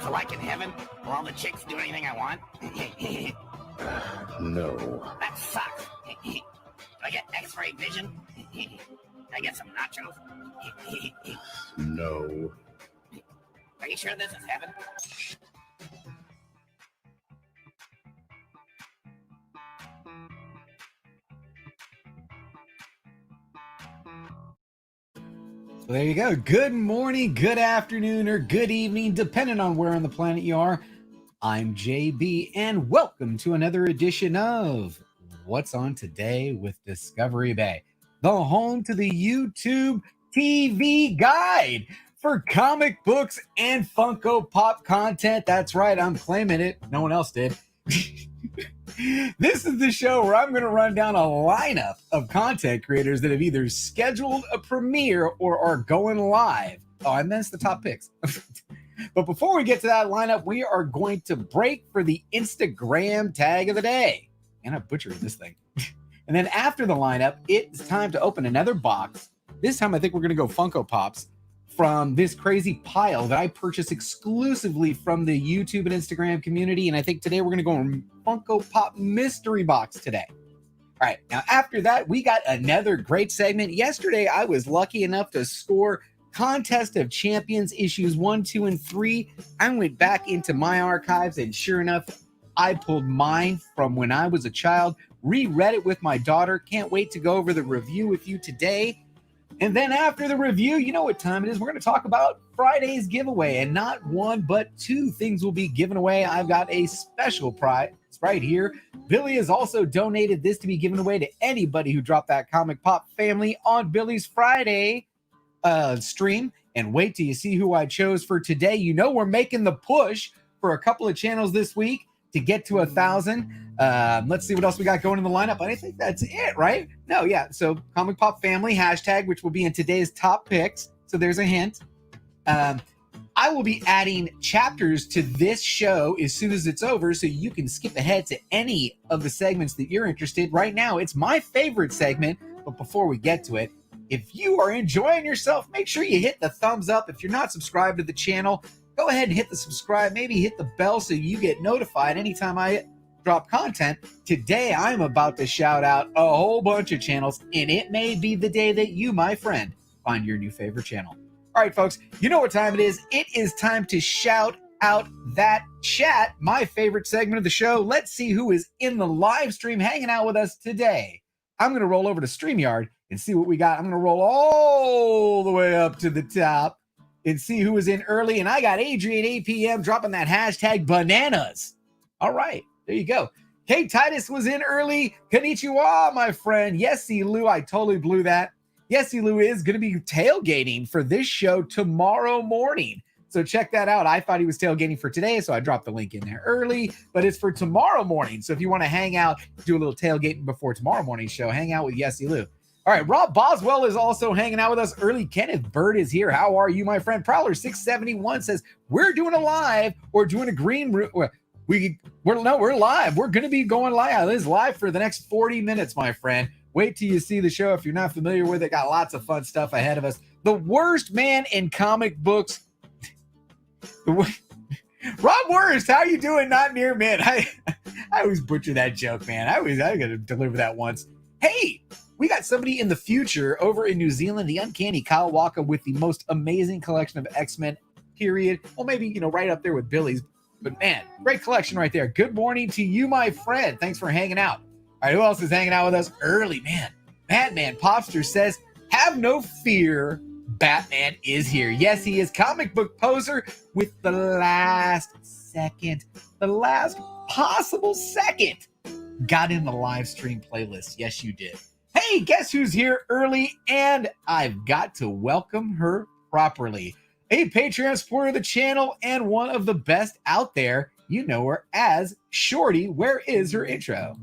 So like in heaven, will all the chicks do anything I want? No. That sucks. Do I get X-ray vision? Do I get some nachos? No. Are you sure this is heaven? So there you go. Good morning, good afternoon, or good evening, depending on where on the planet you are. I'm JB, and welcome to another edition of What's On Today with Discovery Bay, the home to the YouTube TV guide for comic books and Funko Pop content. That's right, I'm claiming it. No one else did. This is the show where I'm going to run down a lineup of content creators that have either scheduled a premiere or are going live. Oh, I missed the top picks. But before we get to that lineup, we are going to break for the Instagram tag of the day. And I butchered this thing. And then after the lineup, it's time to open another box. This time, I think we're going to go Funko Pops from this crazy pile that I purchased exclusively from the YouTube and Instagram community. And I think today we're going to go on Funko Pop mystery box today. All right, now after that, we got another great segment. Yesterday, I was lucky enough to score Contest of Champions issues 1, 2, and 3. I went back into my archives, and sure enough, I pulled mine from when I was a child, reread it with my daughter. Can't wait to go over the review with you today. And then after the review, you know what time it is. We're going to talk about Friday's giveaway, and not one, but two things will be given away. I've got a special prize right here. Billy has also donated this to be given away to anybody who dropped that Comic Pop family on Billy's Friday stream. And wait till you see who I chose for today. You know we're making the push for a couple of channels this week to get to 1,000. Let's see what else we got going in the lineup. I think that's it, right? No, yeah. So Comic Pop Family hashtag, which will be in today's top picks. So there's a hint. I will be adding chapters to this show as soon as it's over, so you can skip ahead to any of the segments that you're interested. Right now, it's my favorite segment. But before we get to it, if you are enjoying yourself, make sure you hit the thumbs up. If you're not subscribed to the channel, go ahead and hit the subscribe, maybe hit the bell so you get notified anytime I drop content. Today, I'm about to shout out a whole bunch of channels, and it may be the day that you, my friend, find your new favorite channel. All right, folks, you know what time it is. It is time to shout out that chat, my favorite segment of the show. Let's see who is in the live stream hanging out with us today. I'm going to roll over to StreamYard and see what we got. I'm going to roll all the way up to the top and see who is in early. And I got Adrian APM dropping that hashtag bananas. All right, there you go. Kate Titus was in early. Konnichiwa, my friend. Yesy Lou, I totally blew that. Yesy Lou is going to be tailgating for this show tomorrow morning. So check that out. I thought he was tailgating for today, so I dropped the link in there early, but it's for tomorrow morning. So if you want to hang out, do a little tailgating before tomorrow morning's show, hang out with Yesy Lou. All right, Robb Boswell is also hanging out with us early. Kenneth Bird is here. How are you, my friend? Prowler671 says, we're doing a live or doing a green room. We're live. We're going to be going live. This is live for the next 40 minutes, my friend. Wait till you see the show. If you're not familiar with it, got lots of fun stuff ahead of us. The worst man in comic books. Rob Worst, how you doing? Not near man. I always butcher that joke, man. I got to deliver that once. Hey, we got somebody in the future over in New Zealand, the uncanny Kyle Walker, with the most amazing collection of X-Men, period. Well, maybe, right up there with Billy's. But man, great collection right there. Good morning to you, my friend. Thanks for hanging out. All right, who else is hanging out with us early? Man, Batman Popster says, have no fear, Batman is here. Yes, he is. Comic book poser with the last possible second, got in the live stream playlist. Yes, you did. Hey, guess who's here early? And I've got to welcome her properly. A Patreon supporter of the channel and one of the best out there. You know her as Shorty. Where is her intro?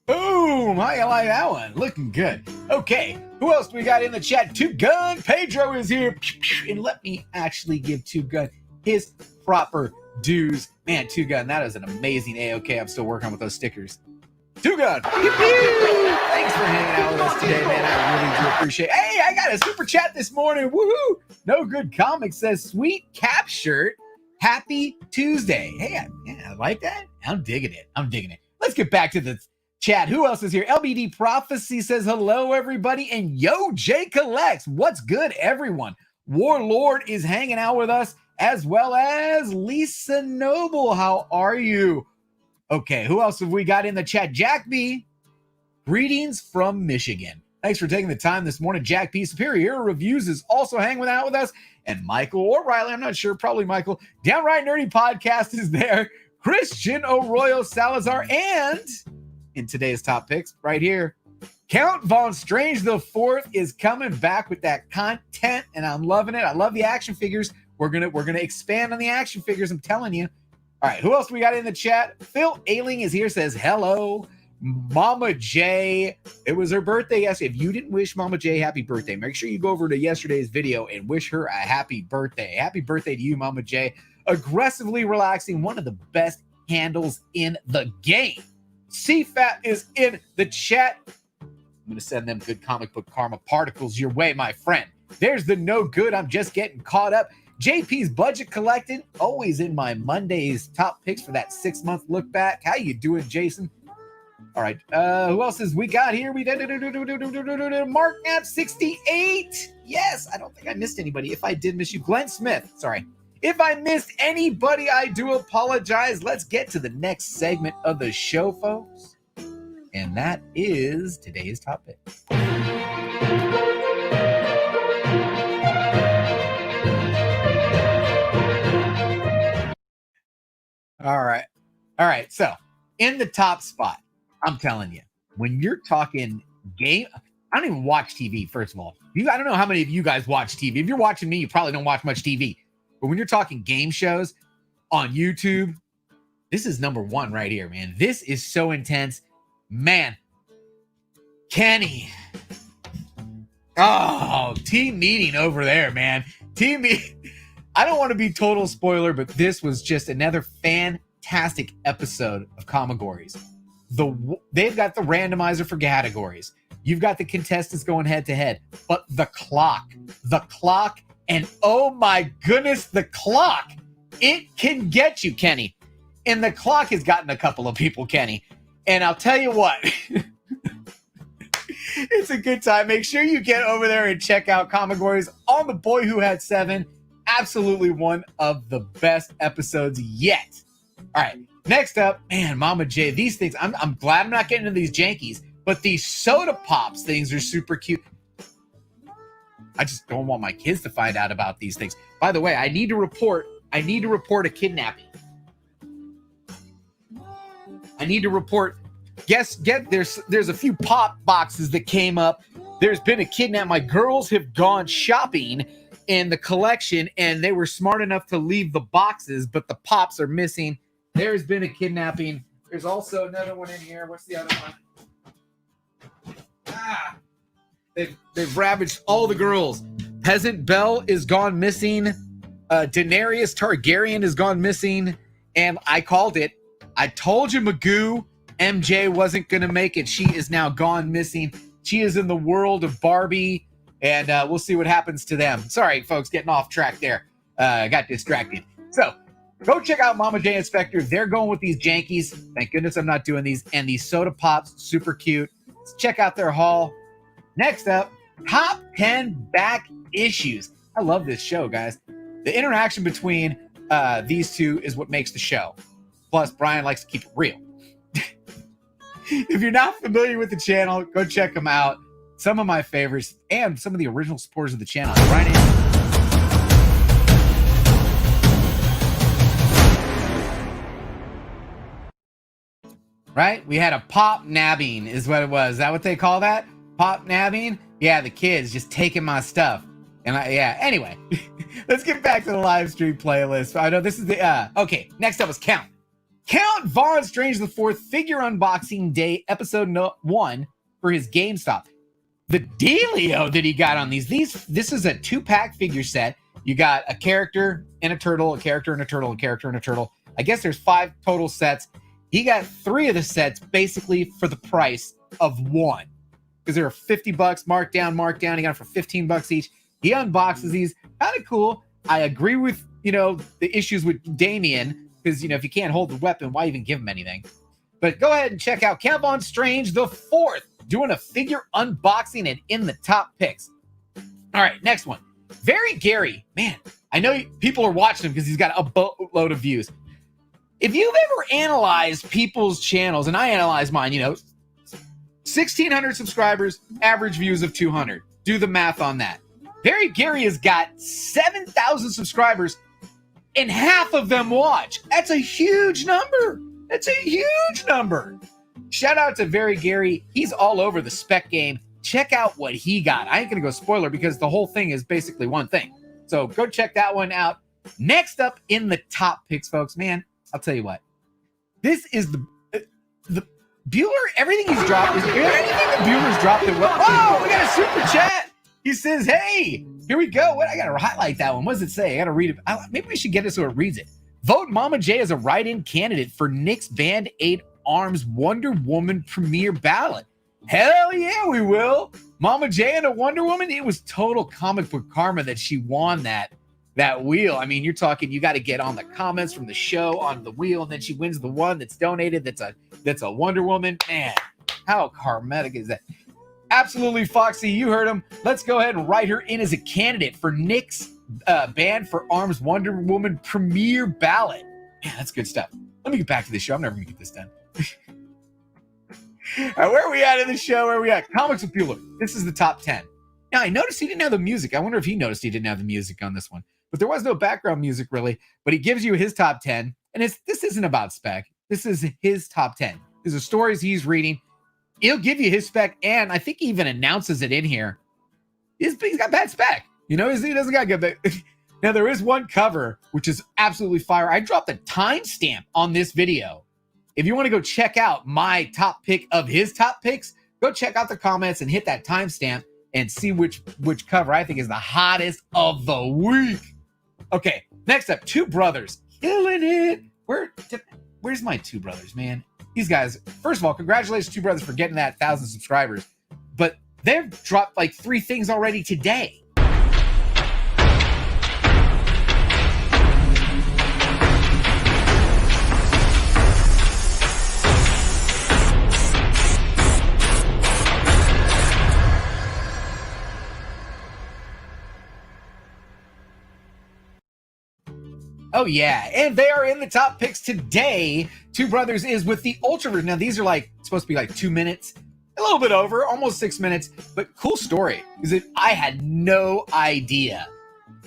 Boom! How you like that one? Looking good. Okay, who else do we got in the chat? Two Gun Pedro is here. And let me actually give Two Gun his proper dues. Man, Two Gun, that is an amazing A-OK. I'm still working on with those stickers. Two Gun, thanks for hanging out with us today, man. I really do appreciate it. Hey, I got a super chat this morning. Woohoo! No Good Comics says, sweet cap shirt. Happy Tuesday. Hey, I like that. I'm digging it. Let's get back to the chat. Who else is here? LBD Prophecy says, hello, everybody. And Yo, Jay Collects. What's good, everyone? Warlord is hanging out with us, as well as Lisa Noble. How are you? Okay, who else have we got in the chat? Jack B. Greetings from Michigan. Thanks for taking the time this morning. Jack P. Superior Reviews is also hanging out with us. And Michael or Riley, I'm not sure, probably Michael. Downright Nerdy Podcast is there. Christian Arroyo Salazar. And in today's top picks, right here, Count Von Strange the Fourth is coming back with that content, and I'm loving it. I love the action figures. We're gonna expand on the action figures, I'm telling you. All right, who else we got in the chat? Phil Ailing is here, says hello. Mama J, it was her birthday yesterday. If you didn't wish Mama J happy birthday, make sure you go over to yesterday's video and wish her a happy birthday. Happy birthday to you, Mama J. Aggressively Relaxing, one of the best handles in the game. CFAT is in the chat. I'm going to send them good comic book karma particles your way, my friend. There's the no good. I'm just getting caught up. JP's Budget Collected, always in my Monday's top picks for that 6-month look back. How you doing, Jason? All right, who else is we got here? We did Mark Knapp 68. Yes, I don't think I missed anybody. If I did miss you, Glenn Smith. Sorry. If I missed anybody, I do apologize. Let's get to the next segment of the show, folks. And that is today's top picks. All right. So in the top spot, I'm telling you, when you're talking game, I don't even watch TV, first of all. I don't know how many of you guys watch TV. If you're watching me, you probably don't watch much TV. But when you're talking game shows on YouTube, this is number one right here, man. This is so intense. Man, Kenny. Oh, team meeting over there, man. Team meeting. I don't want to be total spoiler, but this was just another fantastic episode of Comigories. They've got the randomizer for categories. You've got the contestants going head to head, but the clock, and oh my goodness, the clock, it can get you, Kenny. And the clock has gotten a couple of people, Kenny. And I'll tell you what, it's a good time. Make sure you get over there and check out Comigories on The Boy Who Had Seven. Absolutely one of the best episodes yet. All right, next up, man, Mama J, these things, I'm glad I'm not getting into these jankies, but these soda pops things are super cute. I just don't want my kids to find out about these things. By the way, I need to report a kidnapping. There's a few pop boxes that came up. There's been a kidnap. My girls have gone shopping in the collection, and they were smart enough to leave the boxes, but the pops are missing. There's been a kidnapping. There's also another one in here. What's the other one? They've ravaged all the girls. Peasant Belle is gone missing. Daenerys Targaryen is gone missing. And I called it. I told you, Magoo, MJ wasn't going to make it. She is now gone missing. She is in the world of Barbie. And we'll see what happens to them. Sorry, folks, getting off track there. Got distracted. So, go check out Mama J Inspector. They're going with these jankies. Thank goodness I'm not doing these. And these soda pops, super cute. Let's check out their haul. Next up, top 10 back issues. I love this show, guys. The interaction between these two is what makes the show. Plus, Brian likes to keep it real. If you're not familiar with the channel, go check them out. Some of my favorites and some of the original supporters of the channel. Brian right? We had a pop nabbing is what it was. Is that what they call that? Pop nabbing? Yeah, the kids just taking my stuff. And anyway, let's get back to the live stream playlist. I know this is okay, next up is Count Von Strange the Fourth figure unboxing day, episode 1 for his GameStop. The dealio that he got on these, this is a 2-pack figure set. You got a character and a turtle, a character and a turtle, a character and a turtle. I guess there's 5 total sets. He got 3 of the sets basically for the price of 1. Because they were $50 marked down. He got them for $15 each. He unboxes these. Kind of cool. I agree with, the issues with Damien. Because, if you can't hold the weapon, why even give him anything? But go ahead and check out Kevon Strange the 4th doing a figure unboxing and in the top picks. All right, next one. Very Gary. Man, I know people are watching him because he's got a boatload of views. If you've ever analyzed people's channels, and I analyze mine, 1,600 subscribers, average views of 200. Do the math on that. Very Gary has got 7,000 subscribers, and half of them watch. That's a huge number. Shout out to Very Gary. He's all over the spec game. Check out what he got. I ain't going to go spoiler because the whole thing is basically one thing. So go check that one out. Next up in the top picks, folks, man, I'll tell you what. This is the Bueller. Everything he's dropped is anything that Bueller's dropped. Whoa, we got a super chat. He says, hey, here we go. What? I got to highlight that one. What does it say? I got to read it. Maybe we should get it so it reads it. Vote Mama J as a write-in candidate for Nick's Band 8 Arms Wonder Woman premiere ballot. Hell yeah, we will. Mama J and a Wonder Woman. It was total comic book karma that she won that wheel. I mean, you're talking, you got to get on the comments from the show on the wheel, and then she wins the one that's donated. That's a Wonder Woman. Man, how karmatic is that? Absolutely, Foxy. You heard him. Let's go ahead and write her in as a candidate for Nick's Band for Arms Wonder Woman premiere ballot. Man, that's good stuff. Let me get back to this show. I'm never going to get this done. All right, where are we at in the show? Where are we at? Comics with Bueller. This is the top 10. Now, I noticed he didn't have the music. I wonder if he noticed he didn't have the music on this one. But there was no background music, really. But he gives you his top 10. And this isn't about spec. This is his top 10. These are stories he's reading. He'll give you his spec, and I think he even announces it in here. He's got bad spec. He doesn't got good. Now, there is one cover, which is absolutely fire. I dropped a timestamp on this video. If you want to go check out my top pick of his top picks, go check out the comments and hit that timestamp and see which cover I think is the hottest of the week. Okay, next up, Two Brothers. Killing it. Where's my Two Brothers, man? These guys, first of all, congratulations, Two Brothers, for getting that 1,000 subscribers. But they've dropped like 3 things already today. Oh, yeah. And they are in the top picks today. Two Brothers is with the Ultraverse. Now, these are supposed to be 2 minutes, a little bit over, almost 6 minutes, but cool story. Because I had no idea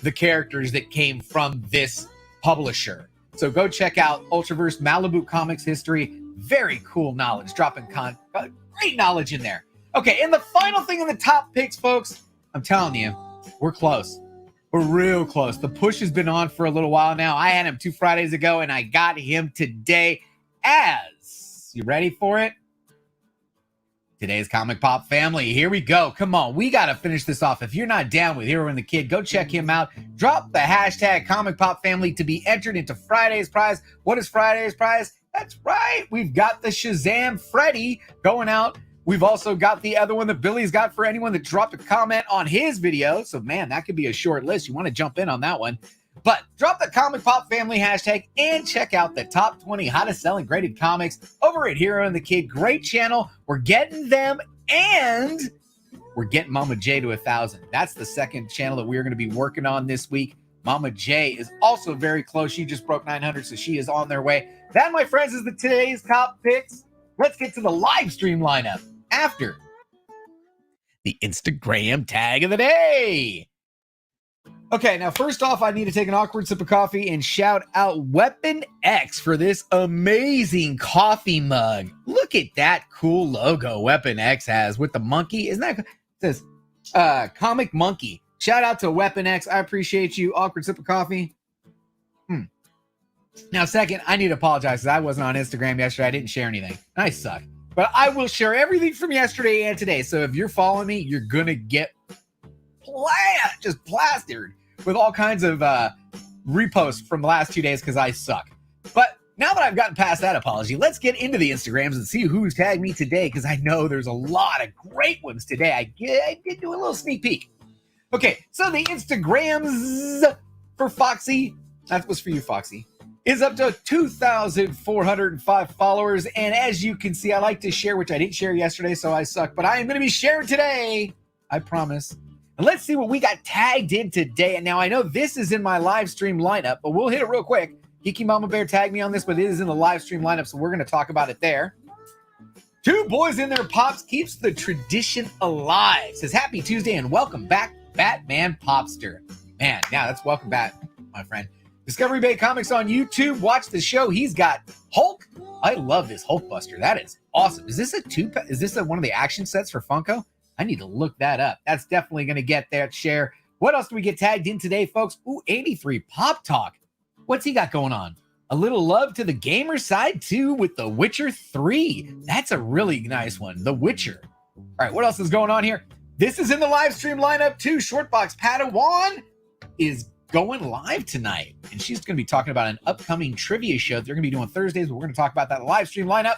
the characters that came from this publisher. So go check out Ultraverse Malibu Comics history. Very cool knowledge. Dropping great knowledge in there. Okay, and the final thing in the top picks, folks, I'm telling you, we're close. We're real close. The push has been on for a little while now. I had him 2 Fridays ago, and I got him today as, you ready for it? Today's Comic Pop family. Here we go. Come on. We got to finish this off. If you're not down with Hero and the Kid, go check him out. Drop the hashtag Comic Pop family to be entered into Friday's prize. What is Friday's prize? That's right. We've got the Shazam Freddy going out. We've also got the other one that Billy's got for anyone that dropped a comment on his video. So, man, that could be a short list. You want to jump in on that one. But drop the Comic Pop family hashtag and check out the top 20 hottest selling graded comics over at Hero and the Kid. Great channel. We're getting them, and we're getting Mama J to 1,000. That's the second channel that we're going to be working on this week. Mama J is also very close. She just broke 900, so she is on their way. That, my friends, is today's top picks. Let's get to the live stream lineup after the Instagram tag of the day. Okay, now first off, I need to take an awkward sip of coffee and shout out Weapon X for this amazing coffee mug. Look at that cool logo Weapon X has with the monkey. Isn't that, it says Comic Monkey. Shout out to Weapon X. I appreciate you. Awkward sip of coffee. Now, second, I need to apologize because I wasn't on Instagram yesterday. I didn't share anything. I suck. But I will share everything from yesterday and today. So if you're following me, you're going to get just plastered with all kinds of reposts from the last 2 days because I suck. But now that I've gotten past that apology, let's get into the Instagrams and see who's tagged me today, because I know there's a lot of great ones today. I did do a little sneak peek. Okay, so the Instagrams for Foxy, that was for you, Foxy, is up to 2,405 followers. And as you can see, I like to share, which I didn't share yesterday, so I suck. But I am going to be sharing today, I promise. And let's see what we got tagged in today. And now I know this is in my live stream lineup, but we'll hit it real quick. Geeky Mama Bear tagged me on this, but it is in the live stream lineup, so we're going to talk about it there. Two Boys in Their Pops keeps the tradition alive. Says, happy Tuesday and welcome back, Batman Popster. Man, yeah, that's welcome back, my friend. Discovery Bay Comics on YouTube. Watch the show. He's got Hulk. I love this Hulk Buster. That is awesome. Is this one of the action sets for Funko? I need to look that up. That's definitely going to get that share. What else do we get tagged in today, folks? Ooh, 83 Pop Talk. What's he got going on? A little love to the gamer side, too, with The Witcher 3. That's a really nice one. The Witcher. All right, what else is going on here? This is in the live stream lineup, too. Box Padawan is going live tonight. And she's going to be talking about an upcoming trivia show that they're going to be doing Thursdays, but we're going to talk about that in the live stream lineup.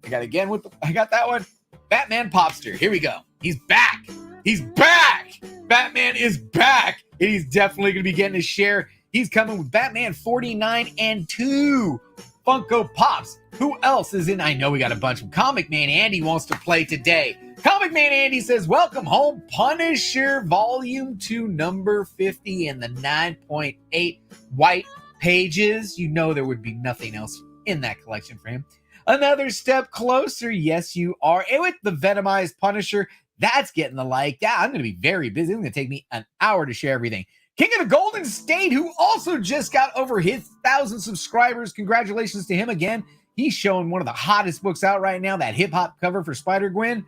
I got that one. Batman Popster. Here we go. He's back. He's back. Batman is back. And he's definitely going to be getting his share. He's coming with Batman 49 and 2 Funko Pops. Who else is in? I know we got a bunch of ComicManAndy wants to play today. ComicManAndy says, welcome home, Punisher Volume 2, number 50, and the 9.8 white pages. You know there would be nothing else in that collection for him. Another step closer. Yes, you are. And with the Venomized Punisher, that's getting the like. Yeah, I'm going to be very busy. It's going to take me an hour to share everything. King of the Golden State, who also just got over his 1,000 subscribers. Congratulations to him again. He's showing one of the hottest books out right now, that hip-hop cover for Spider-Gwen.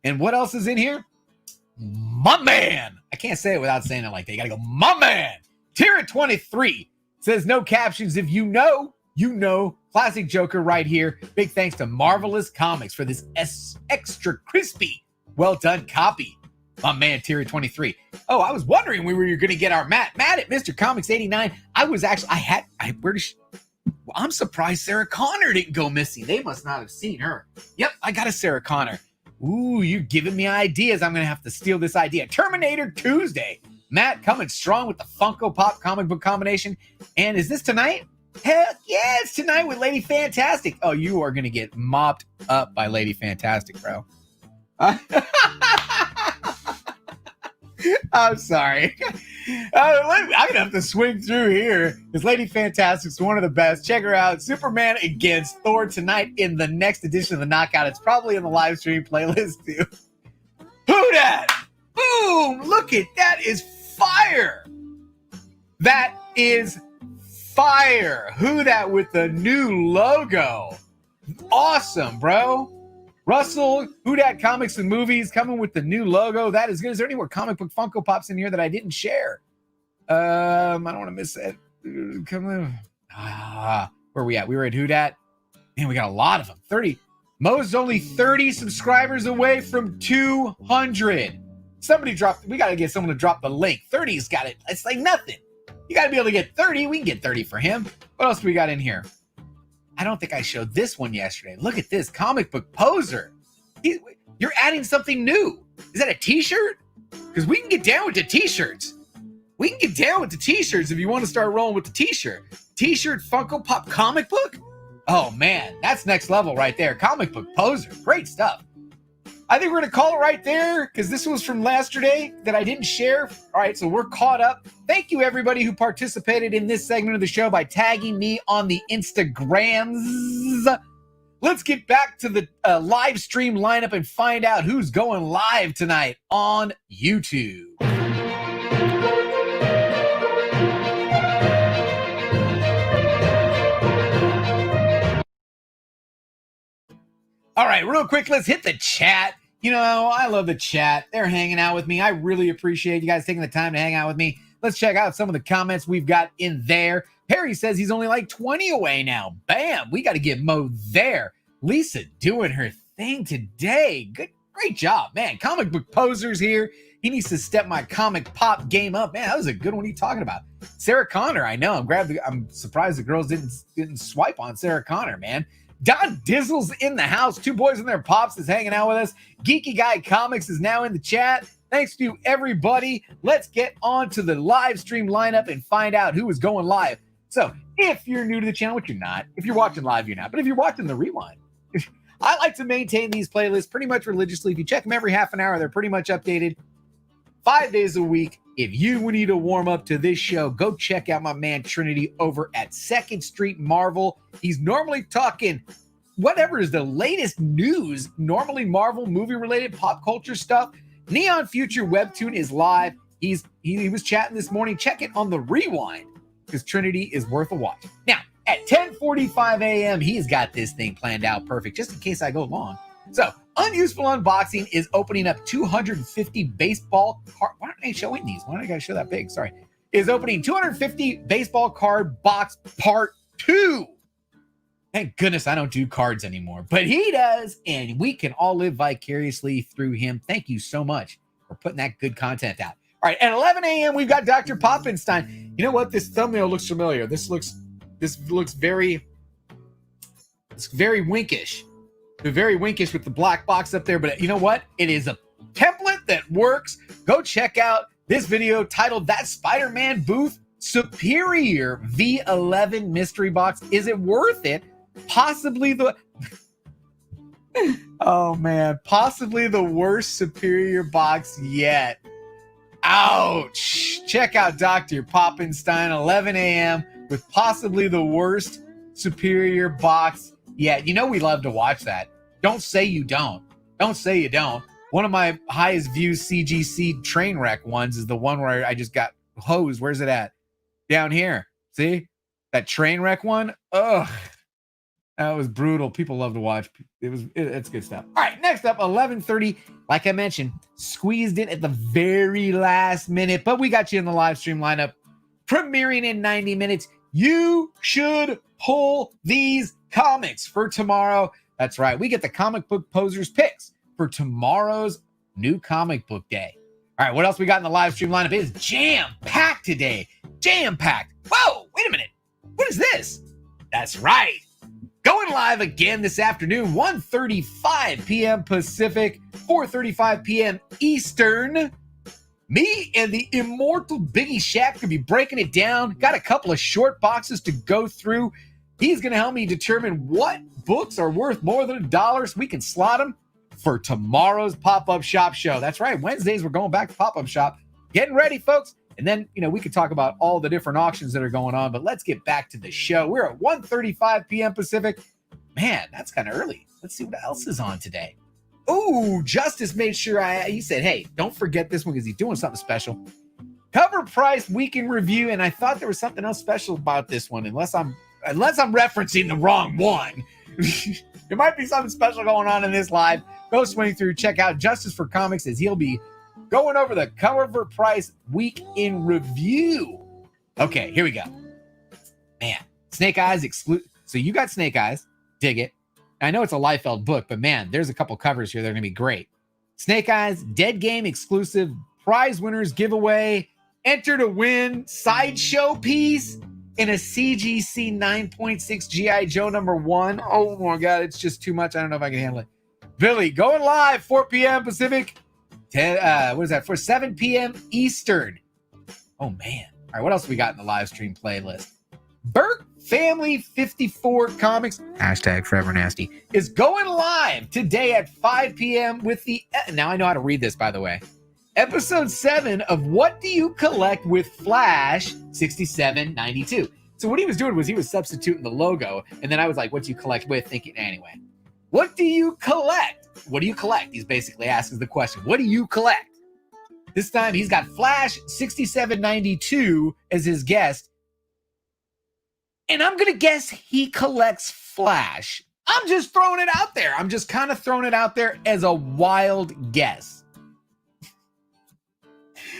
And what else is in here? My man. I can't say it without saying it like that. You got to go, my man. Ep.330 says, no captions. If you know, you know. Classic Joker right here. Big thanks to Marvelous Comics for this extra crispy, well-done copy. My man, Ep.330. Oh, I was wondering when we were going to get our Matt at Mr. Comics 89. I'm surprised Sarah Connor didn't go missing. They must not have seen her. Yep, I got a Sarah Connor. Ooh, you're giving me ideas. I'm going to have to steal this idea. Terminator Tuesday. Matt coming strong with the Funko Pop comic book combination. And is this tonight? Heck yeah, it's tonight with Lady Fantastic. Oh, you are going to get mopped up by Lady Fantastic, bro. I'm sorry. I'm going to have to swing through here. This Lady Fantastic's one of the best. Check her out. Superman against Thor tonight in the next edition of the Knockout. It's probably in the live stream playlist too. Who dat? Boom! Look at that is fire. That is fire. Who dat with the new logo? Awesome, bro. Russell, Who Dat Comics and Movies coming with the new logo. That is good. Is there any more comic book Funko Pops in here that I didn't share? I don't want to miss that. Come on. Where are we at? We were at Who Dat. Man, we got a lot of them. 30. Mo's only 30 subscribers away from 200. We got to get someone to drop the link. 30's got it. It's like nothing. You got to be able to get 30. We can get 30 for him. What else do we got in here? I don't think I showed this one yesterday. Look at this comic book poser. You're adding something new. Is that a t-shirt? Because we can get down with the t-shirts. We can get down with the t-shirts if you want to start rolling with the t-shirt. T-shirt Funko Pop comic book? Oh man, that's next level right there. Comic book poser. Great stuff. I think we're going to call it right there because this was from yesterday that I didn't share. All right, so we're caught up. Thank you, everybody who participated in this segment of the show by tagging me on the Instagrams. Let's get back to the live stream lineup and find out who's going live tonight on YouTube. All right, real quick, let's hit the chat. You know, I love the chat. They're hanging out with me. I really appreciate you guys taking the time to hang out with me. Let's check out some of the comments we've got in there. Perry says he's only like 20 away now. Bam, we got to get Mo there. Lisa doing her thing today. Good Great job, man. Comic book posers here. He needs to step my comic pop game up. Man, that was a good one. What are you talking about? Sarah Connor, I know. I'm surprised the girls didn't swipe on Sarah Connor, man. Don Dizzle's in the house. Two boys and their pops is hanging out with us. Geeky Guy Comics is now in the chat. Thanks to everybody. Let's get on to the live stream lineup and find out who is going live. So if you're new to the channel, which you're not, if you're watching live, you're not, but if you're watching the rewind, I like to maintain these playlists pretty much religiously. If you check them every half an hour, they're pretty much updated 5 days a week. If you need to warm up to this show, go check out my man Trinity over at 2nd Street Marvel. He's normally talking whatever is the latest news, normally Marvel movie-related pop culture stuff. Neon Future Webtoon is live. He was chatting this morning. Check it on the rewind because Trinity is worth a watch. Now, at 10:45 a.m., he's got this thing planned out perfect, just in case I go long. So, Unuseful Unboxing is opening up 250 baseball card. Why aren't they showing these? Why do I got to show that big? Sorry. Is opening 250 baseball card box part 2. Thank goodness I don't do cards anymore, but he does, and we can all live vicariously through him. Thank you so much for putting that good content out. All right, at 11 a.m., we've got Dr. Poppenstein. You know what? This thumbnail looks familiar. This looks very winkish. Very winkish with the black box up there, but you know what? It is a template that works. Go check out this video titled That Spider-Man Booth Superior V11 Mystery Box. Is it worth it? Possibly the oh man, possibly the worst Superior box yet. Ouch. Check out Dr. Poppenstein, 11 a.m. with possibly the worst Superior box yet. You know we love to watch that. Don't say you don't. Don't say you don't. One of my highest views CGC train wreck ones is the one where I just got hosed. Where's it at? Down here. See? That train wreck one? Ugh. That was brutal. People love to watch. It's good stuff. All right, next up, 11:30. Like I mentioned, squeezed in at the very last minute, but we got you in the live stream lineup. Premiering in 90 minutes. You should pull these comics for tomorrow. That's right. We get the comic book posers picks for tomorrow's new comic book day. All right, what else we got in the live stream lineup? It is jam-packed today. Jam-packed. Whoa, wait a minute. What is this? That's right. Going live again this afternoon, 1:35 p.m. Pacific, 4:35 p.m. Eastern. Me and the immortal Biggie Shack could be breaking it down. Got a couple of short boxes to go through. He's going to help me determine what books are worth more than $1 so we can slot them for tomorrow's pop-up shop show. That's right. Wednesdays, we're going back to pop-up shop. Getting ready, folks. And then, we could talk about all the different auctions that are going on, but let's get back to the show. We're at 1:35 p.m. Pacific. Man, that's kind of early. Let's see what else is on today. Oh, Justice made sure he said, hey, don't forget this one because he's doing something special. Cover price week in review, and I thought there was something else special about this one, unless I'm referencing the wrong one. There might be something special going on in this live. Go swing through, check out Justice for Comics as he'll be going over the cover price week in review. Okay, here we go. Man, Snake Eyes exclusive. So you got Snake Eyes. Dig it. I know it's a Liefeld book, but man, there's a couple covers here that are going to be great. Snake Eyes, Dead Game exclusive, prize winners giveaway, enter to win, sideshow piece, in a CGC 9.6 G.I. Joe #1. Oh my God, it's just too much. I don't know if I can handle it. Billy, going live, 4 p.m. Pacific. 7 p.m. Eastern. Oh man. All right, what else we got in the live stream playlist? Burke Family 54 Comics, #ForeverNasty, is going live today at 5 p.m. with the, now I know how to read this, by the way, episode 7 of What Do You Collect with Flash 6792. So what he was doing was he was substituting the logo, and then I was like, what do you collect with? Thinking, anyway, what do you collect? What do you collect? He's basically asking the question, what do you collect? This time he's got Flash 6792 as his guest. And I'm going to guess he collects Flash. I'm just throwing it out there. I'm just kind of throwing it out there as a wild guess.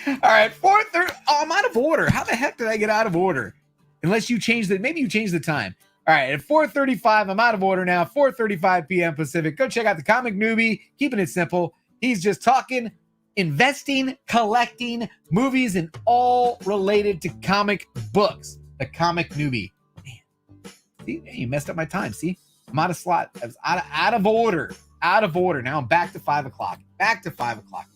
All right, 4:30. Oh, I'm out of order. How the heck did I get out of order? Unless you changed it. Maybe you changed the time. All right, at 4:35, I'm out of order now. 4:35 p.m. Pacific. Go check out the Comic Newbie. Keeping it simple. He's just talking, investing, collecting, movies, and all related to comic books. The comic newbie. Man, see, you messed up my time. See, I'm out of slot. I was out of order. Out of order. Now I'm back to 5 o'clock. Back to 5 o'clock.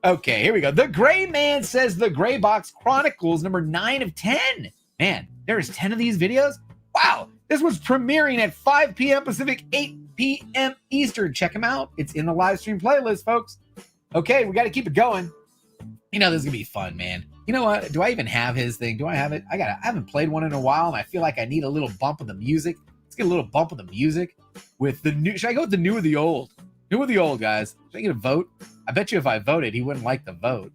Okay, here we go. The Gray Man says The Gray Box Chronicles, number 9 of 10. Man, there's 10 of these videos? Wow. This was premiering at 5 p.m. Pacific, 8 p.m. Eastern. Check them out. It's in the live stream playlist, folks. Okay, we got to keep it going. You know, this is going to be fun, man. You know what? Do I even have his thing? Do I have it? I haven't played one in a while, and I feel like I need a little bump of the music. Let's get a little bump of the music with the new. Should I go with the new or the old? New or the old, guys? Should I get a vote? I bet you if I voted, he wouldn't like the vote.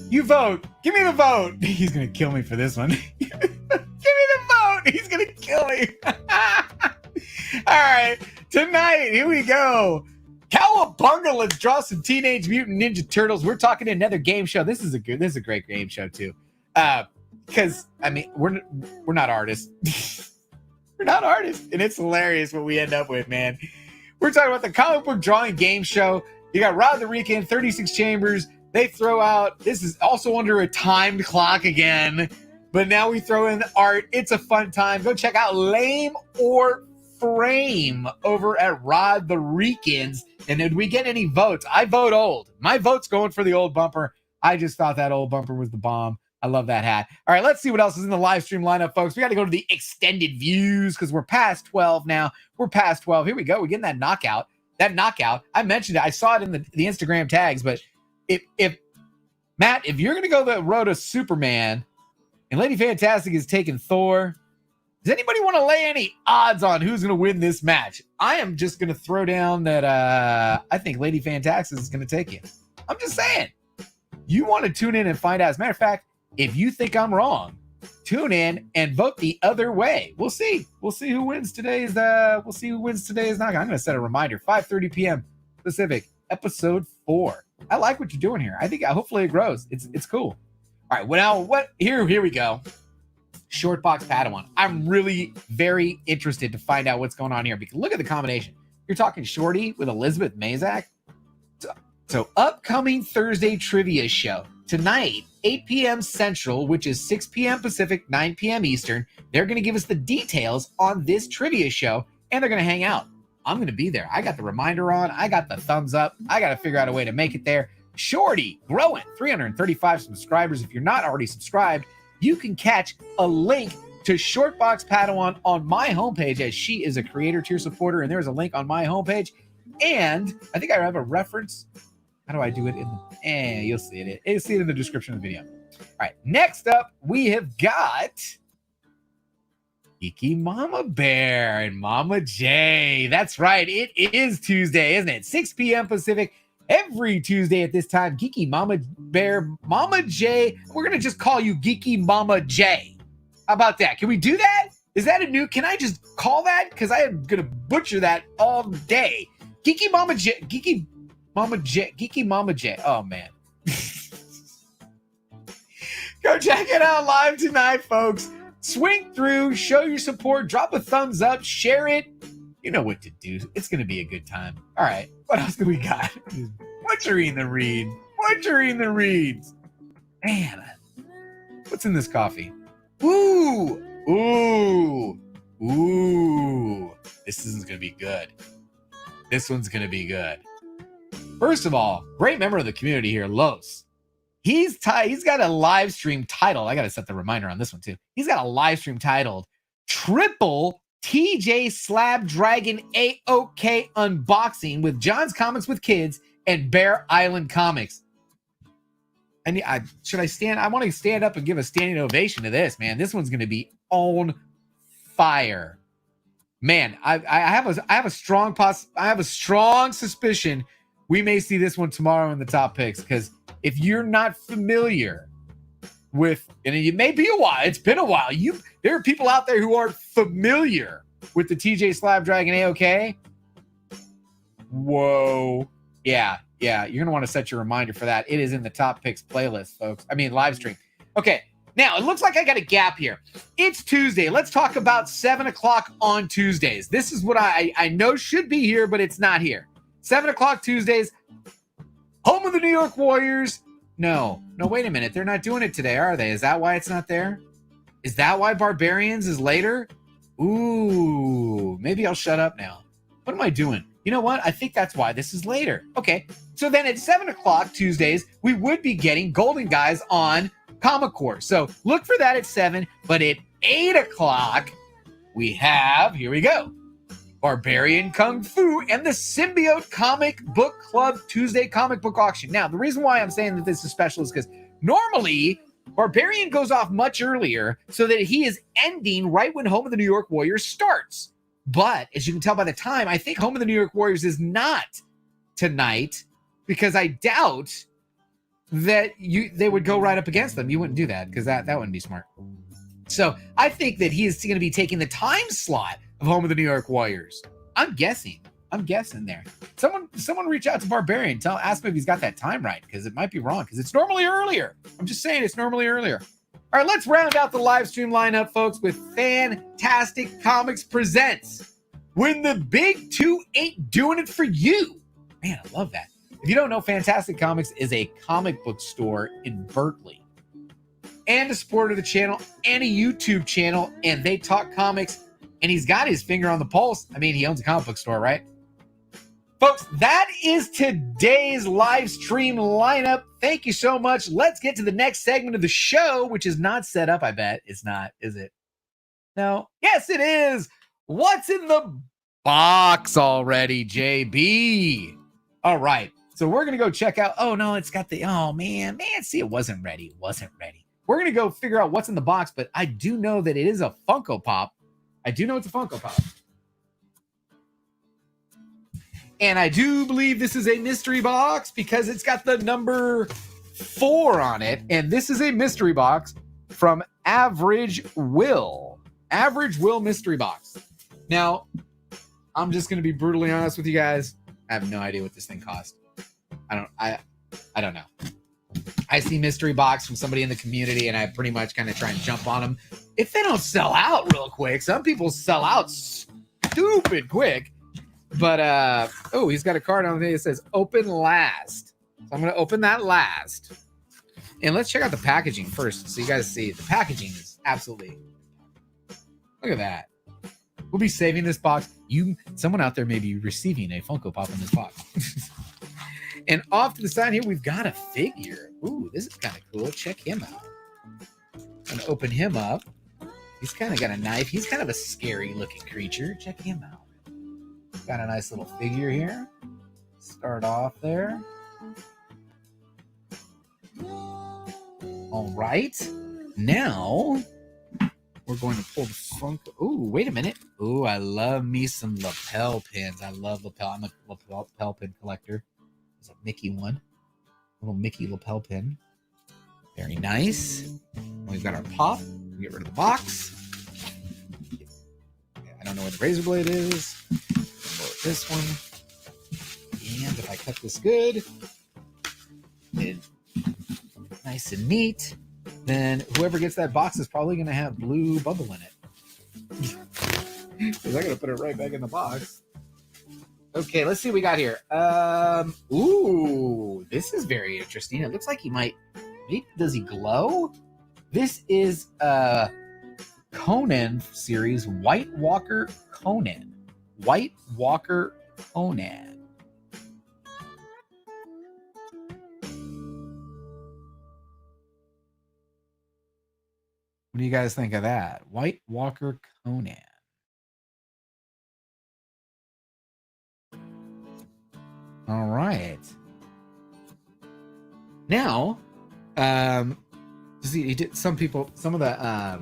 You vote. Give me the vote. He's going to kill me for this one. Give me the vote. He's going to kill me. All right. Tonight, here we go. Cowabunga, let's draw some Teenage Mutant Ninja Turtles. We're talking another game show. This is a great game show too. Because I mean, we're not artists. We're not artists, and it's hilarious what we end up with, man. We're talking about the comic book drawing game show. You got Robb the Weekend, 36 Chambers. They throw out, this is also under a timed clock again, but now we throw in art. It's a fun time. Go check out Lame or Frame over at Robb the Weekends. And did we get any votes? I vote old. My vote's going for the old bumper. I just thought that old bumper was the bomb. I love that hat. All right, let's see what else is in the live stream lineup, folks. We got to go to the extended views because we're past 12 now. We're past 12. Here we go. We're getting that knockout. That knockout. I mentioned it. I saw it in the Instagram tags, but if Matt, if you're going to go the road of Superman and Lady Fantastic is taking Thor, does anybody want to lay any odds on who's going to win this match? I am just going to throw down that I think Lady Fantastic is going to take it. I'm just saying. You want to tune in and find out. As a matter of fact, if you think I'm wrong, tune in and vote the other way. We'll see. We'll see who wins today's knockout. I'm going to set a reminder, 5:30 p.m. Pacific, episode 4. I like what you're doing here. I think hopefully it grows. It's cool. All right. Well, now here we go. Short Box Padawan. I'm really very interested to find out what's going on here because look at the combination. You're talking Shorty with Elizabeth Mazak. So upcoming Thursday trivia show tonight, 8 p.m. Central, which is 6 p.m. Pacific, 9 p.m. Eastern. They're going to give us the details on this trivia show and they're going to hang out. I'm going to be there. I got the reminder on. I got the thumbs up. I got to figure out a way to make it there. Shorty, growing, 335 subscribers. If you're not already subscribed, you can catch a link to Short Box Padawan on my homepage as she is a creator tier supporter. And there's a link on my homepage. And I think I have a reference. How do I do it? You'll see it. You'll see it in the description of the video. All right. Next up, we have got Geeky Mama Bear and Mama J. That's right. It is Tuesday, isn't it? 6 p.m. Pacific. Every Tuesday at this time, Geeky Mama Bear, Mama J. We're going to just call you Geeky Mama J. How about that? Can we do that? Is that a new? Can I just call that? Because I am going to butcher that all day. Geeky Mama J. Geeky Mama J. Geeky Mama J. Oh, man. Go check it out live tonight, folks. Swing through, show your support, drop a thumbs up, share it. You know what to do. It's going to be a good time. All right. What else do we got? Butchering the read. Butchering the reads. Man, what's in this coffee? Ooh. Ooh. Ooh. This isn't going to be good. This one's going to be good. First of all, great member of the community here, Los. He's got a live stream titled. I got to set the reminder on this one too. He's got a live stream titled Triple TJ Slab Dragon AOK Unboxing with John's Comics with Kids and Bear Island Comics. And should I stand? I want to stand up and give a standing ovation to this, man. This one's going to be on fire. man, I have a strong suspicion we may see this one tomorrow in the top picks, because if you're not familiar with, and it may be a while, it's been a while, there are people out there who aren't familiar with the TJ Slabdragon AOK. Whoa. Yeah, you're going to want to set your reminder for that. It is in the top picks playlist, folks. I mean, live stream. Okay, now it looks like I got a gap here. It's Tuesday. Let's talk about 7 o'clock on Tuesdays. This is what I know should be here, but it's not here. 7 o'clock Tuesdays, home of the New York Warriors. No, wait a minute. They're not doing it today, are they? Is that why it's not there? Is that why Barbarians is later? Ooh, maybe I'll shut up now. What am I doing? You know what? I think that's why this is later. Okay, so then at 7 o'clock Tuesdays, we would be getting Golden Guys on Comic Core. So look for that at 7, but at 8 o'clock, we have, here we go, Barbarian Kung Fu and the Symbiote Comic Book Club Tuesday comic book auction. Now, the reason why I'm saying that this is special is because normally Barbarian goes off much earlier so that he is ending right when Home of the New York Warriors starts. But as you can tell by the time, I think Home of the New York Warriors is not tonight, because I doubt that they would go right up against them. You wouldn't do that, because that wouldn't be smart. So I think that he is going to be taking the time slot of Home of the New York Warriors. I'm guessing there. Someone reach out to Barbarian. Ask him if he's got that time right, because it might be wrong, because it's normally earlier. I'm just saying it's normally earlier. All right, let's round out the live stream lineup, folks, with Fantastic Comics Presents When the Big Two Ain't Doing It For You. Man, I love that. If you don't know, Fantastic Comics is a comic book store in Berkeley, and a supporter of the channel, and a YouTube channel, and they talk comics, and he's got his finger on the pulse. I mean, he owns a comic book store, right? Folks, that is today's live stream lineup. Thank you so much. Let's get to the next segment of the show, which is not set up, I bet. It's not, is it? No. Yes, it is. What's in the box already, JB? All right. So we're going to go check out. Oh, no, it's got the, oh, man. See, it wasn't ready. We're going to go figure out what's in the box, but I do know that it is a Funko Pop. I do know it's a Funko Pop. And I do believe this is a mystery box because it's got the number 4 on it. And this is a mystery box from Average Will. Average Will mystery box. Now, I'm just going to be brutally honest with you guys. I have no idea what this thing cost. I don't know. I see mystery box from somebody in the community, and I pretty much kind of try and jump on them. If they don't sell out real quick, some people sell out stupid quick. But, oh, he's got a card on there that says open last. So I'm going to open that last. And let's check out the packaging first so you guys see. The packaging is absolutely... Look at that. We'll be saving this box. Someone out there may be receiving a Funko Pop in this box. And off to the side here, we've got a figure. Ooh, this is kind of cool. Check him out. I'm going to open him up. He's kind of got a knife. He's kind of a scary looking creature. Check him out. Got a nice little figure here. Start off there. All right. Now, we're going to pull the Funko. Ooh, wait a minute. Ooh, I love me some lapel pins. I love lapel. I'm a lapel pin collector. There's a Mickey one. A little Mickey lapel pin. Very nice. We've got our pop. We'll get rid of the box. I don't know where the razor blade is. This one, and if I cut this good, nice and neat, then whoever gets that box is probably going to have blue bubble in it. Because I'm going to put it right back in the box. Okay, let's see what we got here. Ooh, this is very interesting. It looks like he might. Does he glow? This is Conan series, White Walker Conan. White Walker Conan. What do you guys think of that? White Walker Conan. All right. Now, see, some of the,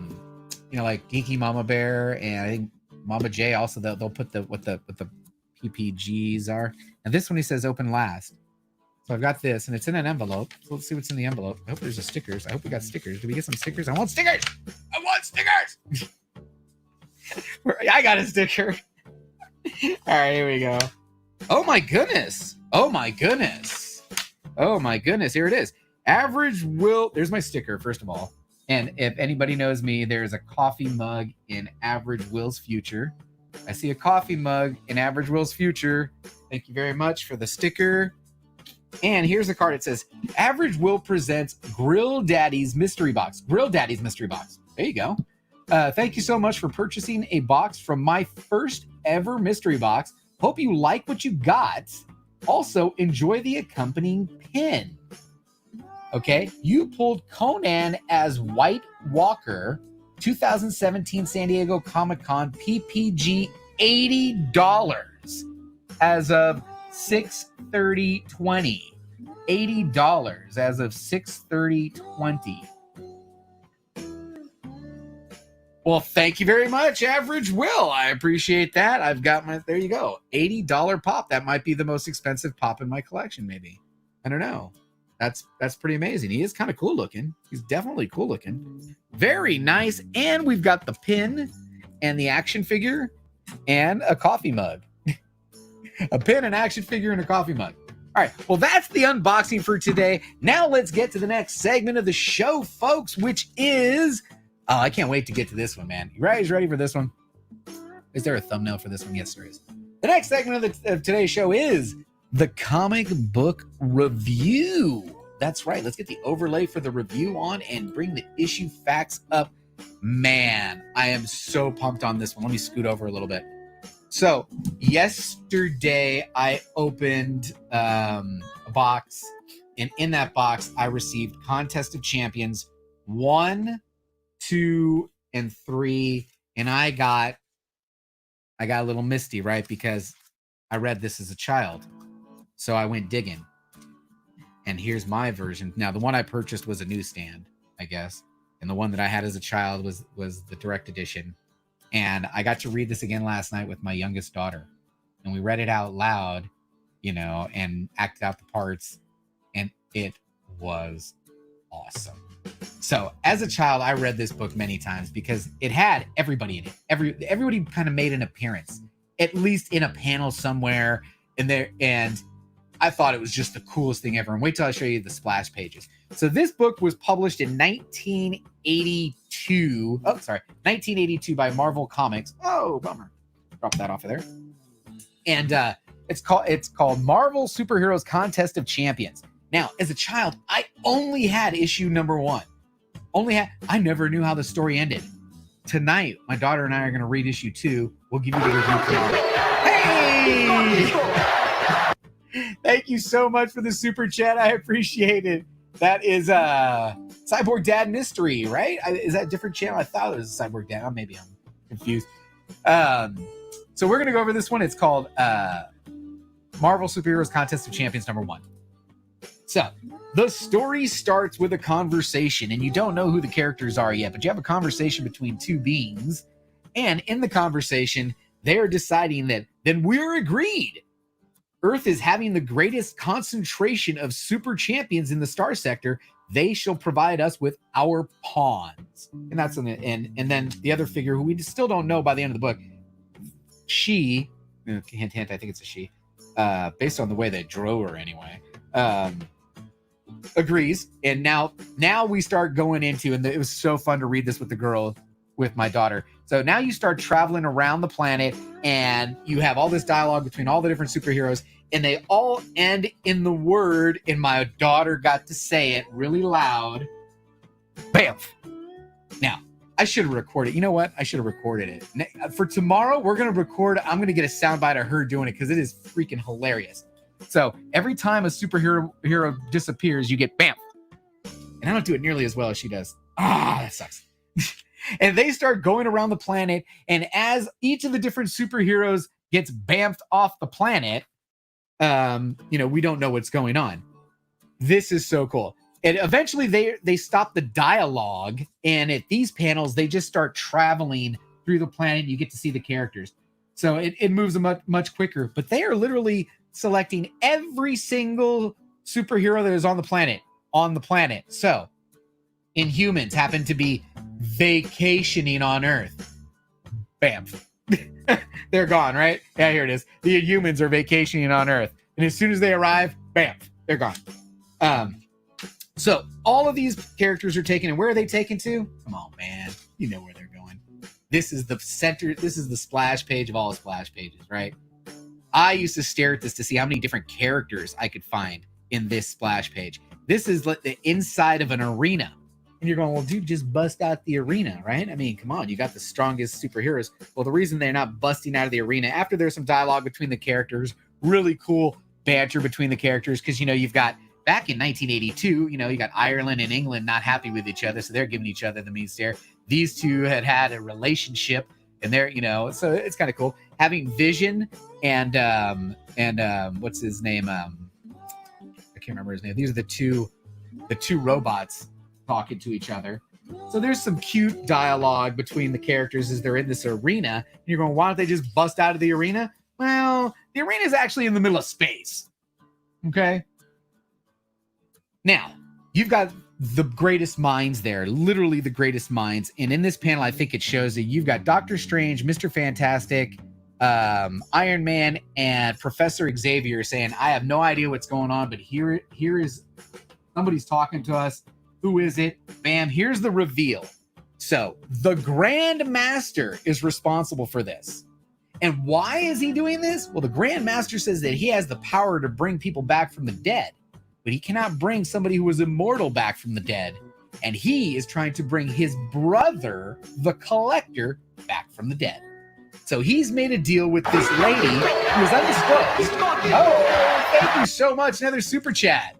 like Geeky Mama Bear, and I think Mama J. Also, they'll put what the PPGs are. And this one, he says open last. So I've got this, and it's in an envelope. So let's see what's in the envelope. I hope there's a stickers. I hope we got stickers. Do we get some stickers? I want stickers. I want stickers. I got a sticker. All right, here we go. Oh my goodness. Oh my goodness. Oh my goodness. Here it is. Average Will. There's my sticker, first of all. And if anybody knows me, there's a coffee mug in Average Will's future. I see a coffee mug in Average Will's future. Thank you very much for the sticker. And here's the card. It says, Average Will presents Grill Daddy's Mystery Box. Grill Daddy's Mystery Box. There you go. Thank you so much for purchasing a box from my first ever mystery box. Hope you like what you got. Also, enjoy the accompanying pin. Okay, you pulled Conan as White Walker, 2017 San Diego Comic-Con, PPG $80 as of 6/30/20. $80 as of 6/30/20. Well, thank you very much, Average Will. I appreciate that. I've got my, there you go, $80 pop. That might be the most expensive pop in my collection, maybe. I don't know. That's pretty amazing. He is kind of cool looking. He's definitely cool looking. Very nice. And we've got the pin and the action figure and a coffee mug. A pin, an action figure, and a coffee mug. All right. Well, that's the unboxing for today. Now let's get to the next segment of the show, folks, which is... Oh, I can't wait to get to this one, man. You guys ready for this one? Is there a thumbnail for this one? Yes, there is. The next segment of today's show is the comic book review. That's right. Let's get the overlay for the review on and bring the issue facts up. Man, I am so pumped on this one. Let me scoot over a little bit. So yesterday I opened a box, and in that box I received Contest of Champions 1, 2, and 3, and I got a little misty, right? Because I read this as a child. So I went digging. And here's my version. Now, the one I purchased was a newsstand, I guess. And the one that I had as a child was the direct edition. And I got to read this again last night with my youngest daughter. And we read it out loud, and acted out the parts. And it was awesome. So as a child, I read this book many times because it had everybody in it. Everybody kind of made an appearance, at least in a panel somewhere in there. And I thought it was just the coolest thing ever. And wait till I show you the splash pages. So this book was published in 1982. 1982 by Marvel Comics. Oh, bummer. Drop that off of there. And it's called Marvel Superheroes Contest of Champions. Now, as a child, I only had issue number 1. I never knew how the story ended. Tonight, my daughter and I are going to read issue 2. We'll give you the review tomorrow. Hey! Thank you so much for the super chat. I appreciate it. That is Cyborg Dad Mystery, right? Is that a different channel? I thought it was Cyborg Dad. Maybe I'm confused. So we're going to go over this one. It's called Marvel Superheroes Contest of Champions number 1. So the story starts with a conversation, and you don't know who the characters are yet, but you have a conversation between two beings. And in the conversation, they're deciding that then we're agreed. Earth is having the greatest concentration of super champions in the star sector. They shall provide us with our pawns. And that's and then the other figure who we still don't know by the end of the book. She, hint, I think it's a she, based on the way they drew her anyway, agrees. And now we start going into, and it was so fun to read this with my daughter. So now you start traveling around the planet, and you have all this dialogue between all the different superheroes, and they all end in the word, and my daughter got to say it really loud, BAMF. Now, I should have recorded. You know what? I should have recorded it. For tomorrow, we're going to record. I'm going to get a soundbite of her doing it because it is freaking hilarious. So every time a hero disappears, you get BAMF. And I don't do it nearly as well as she does. That sucks. And they start going around the planet, and as each of the different superheroes gets bamfed off the planet, we don't know what's going on. This is so cool. And eventually they stop the dialogue, and at these panels, they just start traveling through the planet. You get to see the characters. So it moves much, much quicker. But they are literally selecting every single superhero that is on the planet. So Inhumans happen to be vacationing on Earth. Bam. They're gone, right? Yeah, here it is. The Inhumans are vacationing on Earth. And as soon as they arrive, bam, they're gone. So all of these characters are taken, and where are they taken to? Come on, man. You know where they're going. This is the center. This is the splash page of all splash pages, right? I used to stare at this to see how many different characters I could find in this splash page. This is like the inside of an arena. And you're going, well, dude, just bust out the arena, right? I mean, come on, you got the strongest superheroes. Well, the reason they're not busting out of the arena, after there's some dialogue between the characters, really cool banter between the characters, because, you know, you've got, back in 1982, you know, you got Ireland and England not happy with each other, so they're giving each other the mean stare. These two had a relationship, and they're, you know, so it's kind of cool. Having Vision and what's his name? I can't remember his name. These are the two robots talking to each other. So there's some cute dialogue between the characters as they're in this arena. And you're going, why don't they just bust out of the arena? Well, the arena is actually in the middle of space. Okay. Now, you've got the greatest minds there, literally the greatest minds. And in this panel, I think it shows that you've got Doctor Strange, Mr. Fantastic, Iron Man, and Professor Xavier saying, I have no idea what's going on, but here is somebody's talking to us. Who is it? Bam, here's the reveal. So the Grand Master is responsible for this. And why is he doing this? Well, the Grand Master says that he has the power to bring people back from the dead, but he cannot bring somebody who was immortal back from the dead. And he is trying to bring his brother, the Collector, back from the dead. So he's made a deal with this lady who is undisclosed. Oh, thank you so much. Another super chat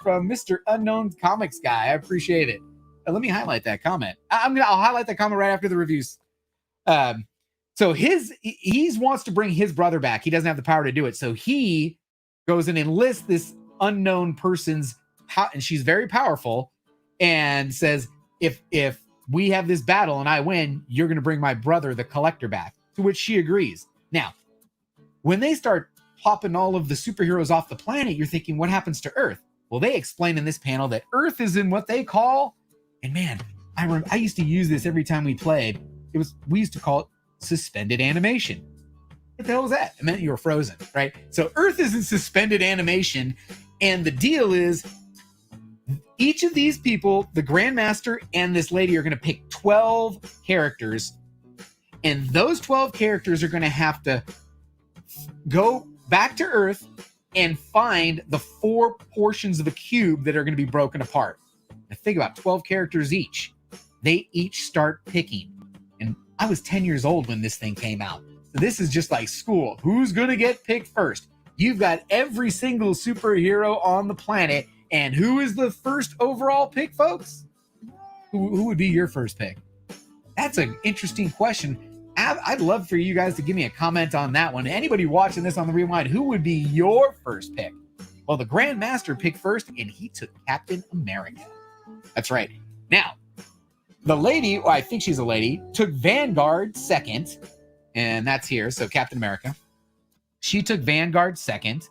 from Mr. Unknown Comics Guy. I appreciate it. Let me highlight that comment. I'll highlight that comment right after the reviews. So he wants to bring his brother back. He doesn't have the power to do it. So he goes and enlists this unknown person's, and she's very powerful, and says, if we have this battle and I win, you're going to bring my brother, the Collector, back. To which she agrees. Now, when they start popping all of the superheroes off the planet, you're thinking, what happens to Earth? Well, they explain in this panel that Earth is in what they call, and man, I used to use this every time we played. We used to call it suspended animation. What the hell was that? It meant you were frozen, right? So Earth is in suspended animation, and the deal is each of these people, the Grandmaster and this lady, are going to pick 12 characters, and those 12 characters are going to have to go back to Earth and find the 4 portions of a cube that are going to be broken apart. Now think about 12 characters each. They each start picking. And I was 10 years old when this thing came out. So this is just like school. Who's going to get picked first? You've got every single superhero on the planet. And who is the first overall pick, folks? Who would be your first pick? That's an interesting question. I'd love for you guys to give me a comment on that one. Anybody watching this on the Rewind, who would be your first pick? Well, the Grand Master picked first, and he took Captain America. That's right. Now, the lady, well, I think she's a lady, took Vanguard second, and that's here, so Captain America. She took Vanguard second,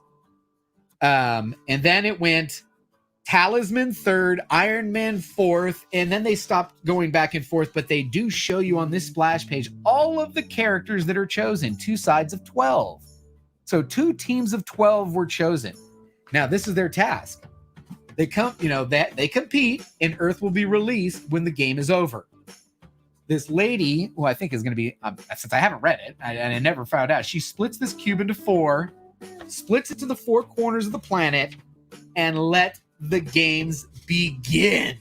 and then it went Talisman third, Iron Man fourth, and then they stopped going back and forth, but they do show you on this splash page all of the characters that are chosen, 2 sides of 12. So 2 teams of 12 were chosen. Now, this is their task. They compete, and Earth will be released when the game is over. This lady, who I think is going to be, since I haven't read it, and I never found out, she splits this cube into 4, splits it to the 4 corners of the planet, and let the games begin.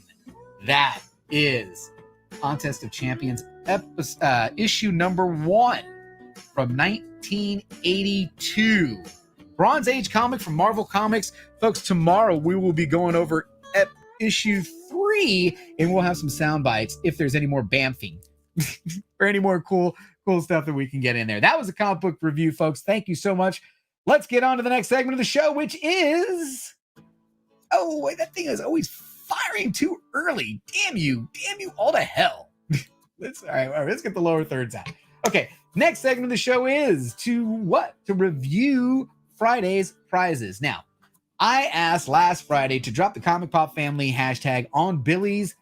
That is Contest of Champions issue number 1 from 1982. Bronze Age comic from Marvel Comics. Folks, tomorrow we will be going over issue 3, and we'll have some sound bites if there's any more bamfing or any more cool stuff that we can get in there. That was a comic book review, folks. Thank you so much. Let's get on to the next segment of the show, which is... Oh, that thing is always firing too early. Damn you all to hell. All right, let's get the lower thirds out. Okay, next segment of the show is to review Friday's prizes. Now, I asked last Friday to drop the Comic Pop Family hashtag on Billy's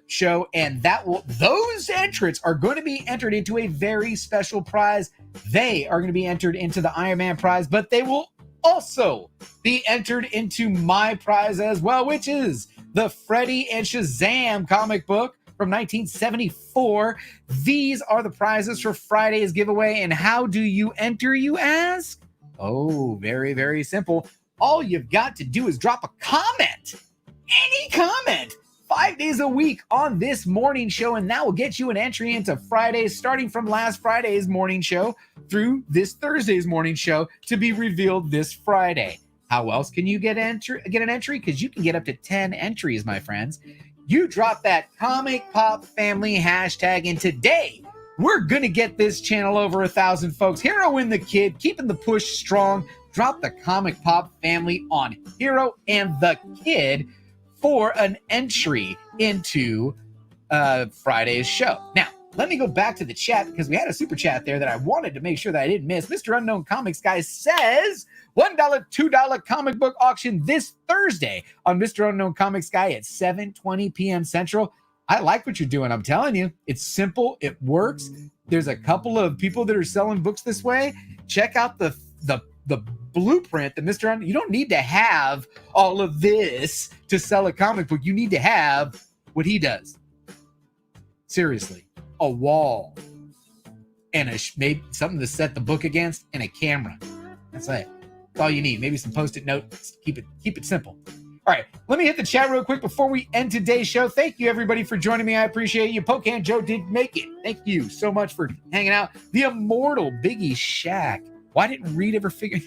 show, and those entrants are going to be entered into a very special prize. They are going to be entered into the Iron Man prize, but they will also be entered into my prize as well, which is the Freddy and Shazam comic book from 1974. These are the prizes for Friday's giveaway. And how do you enter, you ask? Oh, very, very simple. All you've got to do is drop a comment, any comment, 5 days a week on this morning show, and that will get you an entry into Fridays, starting from last Friday's morning show through this Thursday's morning show to be revealed this Friday. How else can you get an entry? Because you can get up to 10 entries, my friends. You drop that Comic Pop Family hashtag, and today we're going to get this channel over 1,000 folks. Hero and the Kid, keeping the push strong. Drop the Comic Pop Family on Hero and the Kid for an entry into Friday's show. Now, let me go back to the chat because we had a super chat there that I wanted to make sure that I didn't miss. Mr. Unknown Comics Guy says $1, $2 comic book auction this Thursday on Mr. Unknown Comics Guy at 7:20 p.m. Central. I like what you're doing. I'm telling you, it's simple. It works. There's a couple of people that are selling books this way. Check out the blueprint that Mr. You don't need to have all of this to sell a comic book. You need to have what he does. Seriously, a wall and maybe something to set the book against and a camera. That's it. That's all you need. Maybe some post-it notes. Keep it simple. All right, let me hit the chat real quick before we end today's show. Thank you, everybody, for joining me. I appreciate you. Pocan Joe did make it. Thank you so much for hanging out. The immortal Biggie Shack. Why didn't Reed ever figure?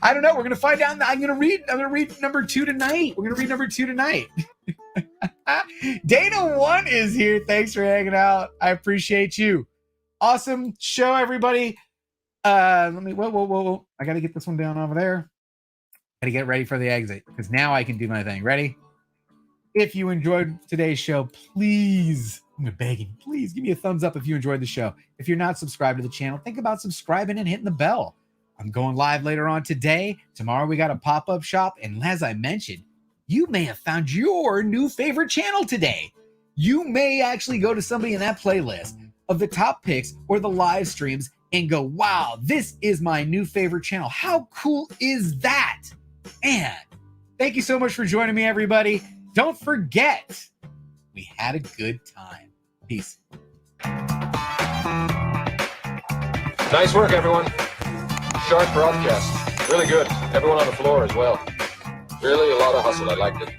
I don't know. We're gonna find out. I'm gonna read number 2 tonight. We're gonna read number 2 tonight. Dana 1 is here. Thanks for hanging out. I appreciate you. Awesome show, everybody. Let me. Whoa. I gotta get this one down over there. Gotta get ready for the exit because now I can do my thing. Ready? If you enjoyed today's show, please, I'm begging, please give me a thumbs up if you enjoyed the show. If you're not subscribed to the channel, think about subscribing and hitting the bell. I'm going live later on today. Tomorrow we got a pop-up shop. And as I mentioned, you may have found your new favorite channel today. You may actually go to somebody in that playlist of the top picks or the live streams and go, wow, this is my new favorite channel. How cool is that? And thank you so much for joining me, everybody. Don't forget, we had a good time. Peace. Nice work, everyone. Sharp broadcast. Really good. Everyone on the floor as well. Really a lot of hustle. I liked it.